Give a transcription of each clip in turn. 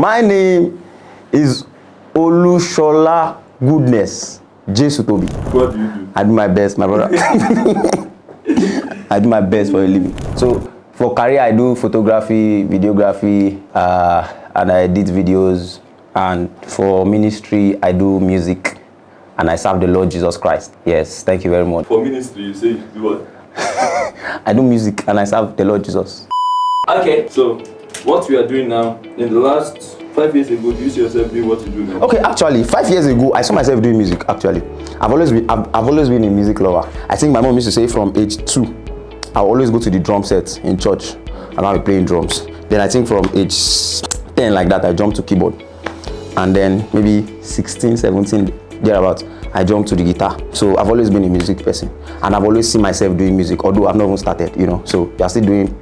My name is Olushola Goodness. Jesus Tobi. What do you do? I do my best, my brother. I do my best for a living. So for career, I do photography, videography, and I edit videos. And for ministry, I do music, and I serve the Lord Jesus Christ. Yes, thank you very much. For ministry, you say you do what? I do music, and I serve the Lord Jesus. Okay, so what we are doing now, in the last 5 years ago, do you see yourself doing what you do now? Okay, actually, 5 years ago, I saw myself doing music. Actually, I've always been a music lover. I think my mom used to say from age 2, I always go to the drum set in church, and I'll be playing drums. Then I think from age 10 like that, I jumped to keyboard, and then maybe 16, 17 thereabouts, I jumped to the guitar. So I've always been a music person, and I've always seen myself doing music, although I've not even started, you know. So you're still doing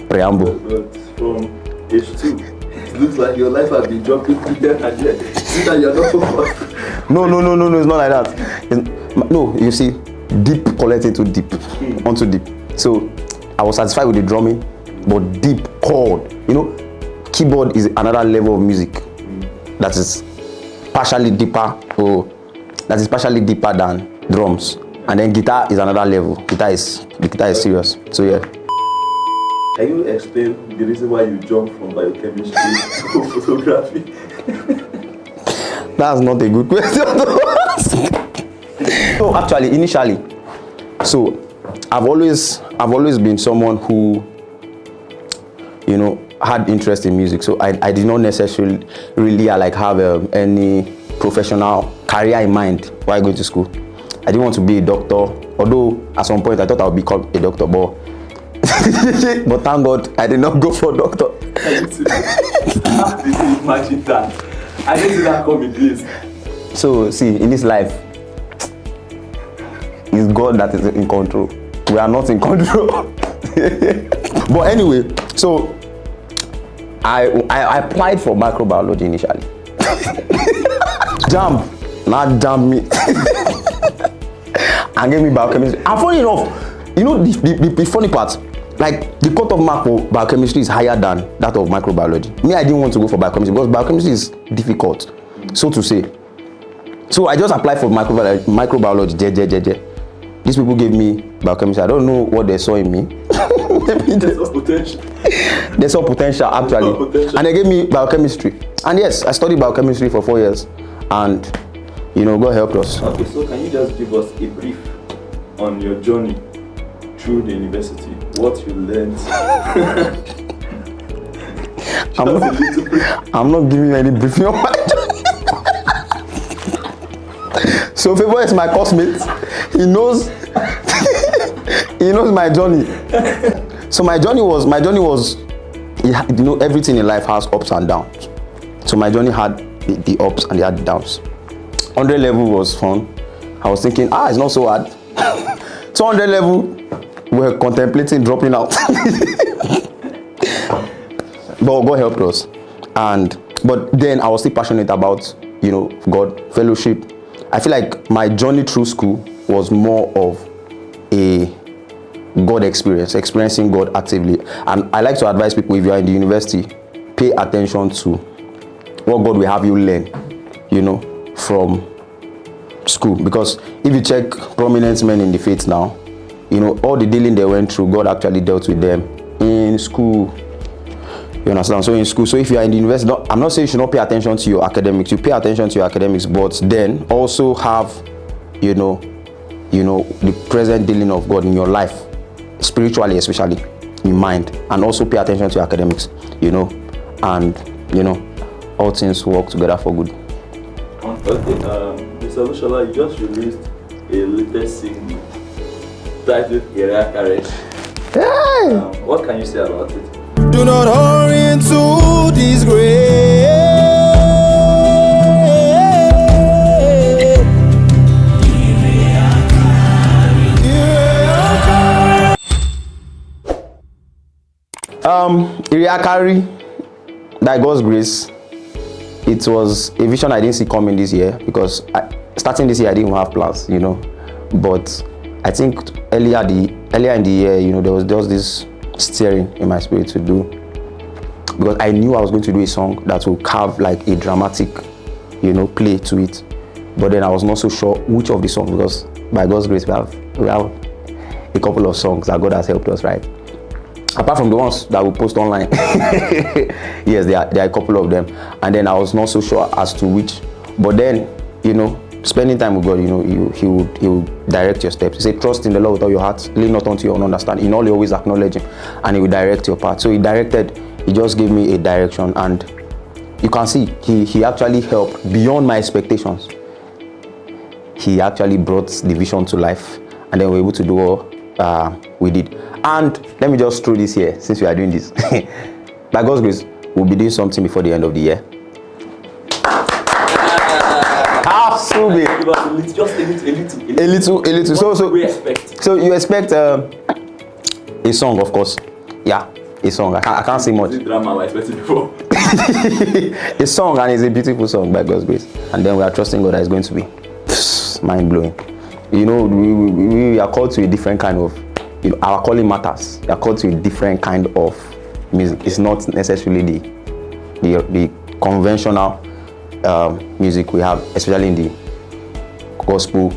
preamble. But from age 2, it looks like your life has been jumping here and there. See that you're not focused. No, it's not like that. No, you see, deep collecting to deep, onto deep. So I was satisfied with the drumming, but deep chord, you know, keyboard is another level of music that is partially deeper, than drums. And then guitar is another level. The guitar is serious. So yeah. Can you explain the reason why you jumped from biochemistry to photography? That's not a good question to ask. So actually, initially, so I've always been someone who, you know, had interest in music. So I did not necessarily really have any professional career in mind while going to school. I didn't want to be a doctor, although at some point I thought I would become a doctor, but but thank God I did not go for doctor. How did you imagine that? I didn't see that coming, please. So see, in this life, it's God that is in control. We are not in control. But anyway, so I applied for microbiology initially. Not jam me. And gave me biochemistry. And funny enough, you know the funny part, like the cut-off mark for biochemistry is higher than that of microbiology. Me, I didn't want to go for biochemistry because biochemistry is difficult, so to say. So I just applied for microbiology. These people gave me biochemistry. I don't know what they saw in me. There's some potential. There's some potential actually. And they gave me biochemistry. And yes, I studied biochemistry for 4 years. And you know, God helped us. Okay, so can you just give us a brief on your journey through the university? What you learned? I'm not giving you any briefing on my journey. So Favor is my classmate. He knows my journey. So my journey was, you know, everything in life has ups and downs. So my journey had the ups and the downs. 100 level was fun. I was thinking, it's not so hard. 200 level, we're contemplating dropping out. But God helped us. But then I was still passionate about, you know, God, fellowship. I feel like my journey through school was more of a God experience, experiencing God actively. And I like to advise people, if you are in the university, pay attention to what God will have you learn, you know, from school. Because if you check prominent men in the faith now, you know, all the dealing they went through, God actually dealt with them in school. You understand? So in school, so if you are in the university, I'm not saying you should not pay attention to your academics. You pay attention to your academics, but then also have, you know, the present dealing of God in your life, spiritually especially, in mind, and also pay attention to your academics, you know, and you know, all things work together for good. Okay, Mr. Olushola, you just released a latest single titled Iriakare. Hey! What can you say about it? Do not hurry into disgrace. Iriakare, by God's grace, it was a vision I didn't see coming this year, because starting this year I didn't have plans, you know. But I think earlier in the year, you know, there was just this stirring in my spirit to do because I knew I was going to do a song that will carve like a dramatic, play to it. But then I was not so sure which of the songs, because by God's grace we have a couple of songs that God has helped us write. Apart from the ones that we post online, yes, there are a couple of them. And then I was not so sure as to which. But then, spending time with God, he would direct your steps. He said, trust in the Lord with all your heart, lean not unto your own understanding. In all you always acknowledge him, and he will direct your path. So he just gave me a direction, and you can see he actually helped beyond my expectations. He actually brought the vision to life, and then we were able to do what we did. And let me just throw this here, since we are doing this. By God's grace, we'll be doing something before the end of the year. Absolutely. Just a little. So we expect. So you expect a song, of course. Yeah, a song. I can't say much. The drama I expected before. A song, and it's a beautiful song by God's grace. And then we are trusting God that it's going to be mind blowing. We are called to a different kind of, our calling matters. We are called to a different kind of music. It's not necessarily the conventional music we have, especially in the gospel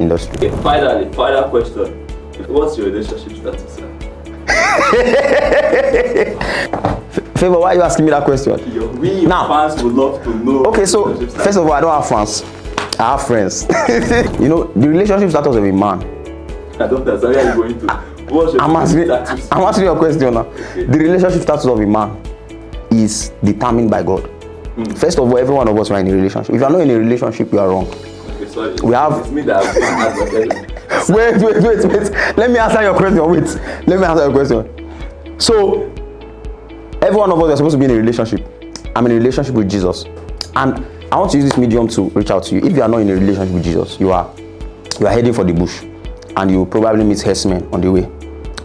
industry. Okay, final question. What's your relationship status? Favor, why are you asking me that question? Your fans would love to know. Okay, so first of all, I don't have fans. I have friends. The relationship status of a man. I don't understand where you're going to. What's your status? I'm answering your question now. Okay. The relationship status of a man is determined by God. First of all, every one of us are in a relationship. If you are not in a relationship, you are wrong. Okay, sorry. We have. It's me that I've Wait. Let me answer your question. So, every one of us is supposed to be in a relationship. I'm in a relationship with Jesus, and I want to use this medium to reach out to you. If you are not in a relationship with Jesus, you are heading for the bush, and you will probably meet herdsmen on the way,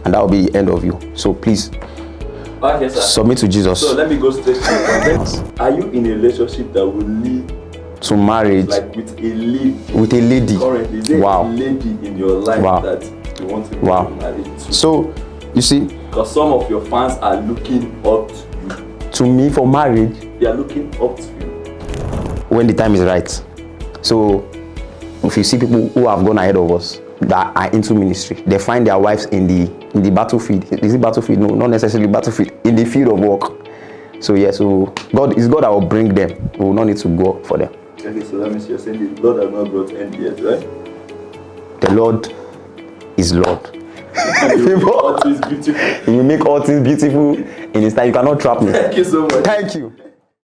and that will be the end of you. So please, okay, sir. Submit to Jesus. So let me go straight to the Are you in a relationship that will lead to marriage, like with a lady? With a lady. Currently, is there a lady in your life that you want to be married to? So, you see, because some of your fans are looking up to you. To me for marriage. They are looking up to you. When the time is right. So, if you see people who have gone ahead of us that are into ministry, they find their wives in the battlefield. Is it battlefield? No, not necessarily battlefield. In the field of work. So yeah, so God that will bring them. We will not need to go for them. Okay, so that means you're saying the Lord has not brought end yet, right? The Lord is Lord. And you make all things beautiful. You make all things beautiful in His time. You cannot trap me. Thank you so much. Thank you.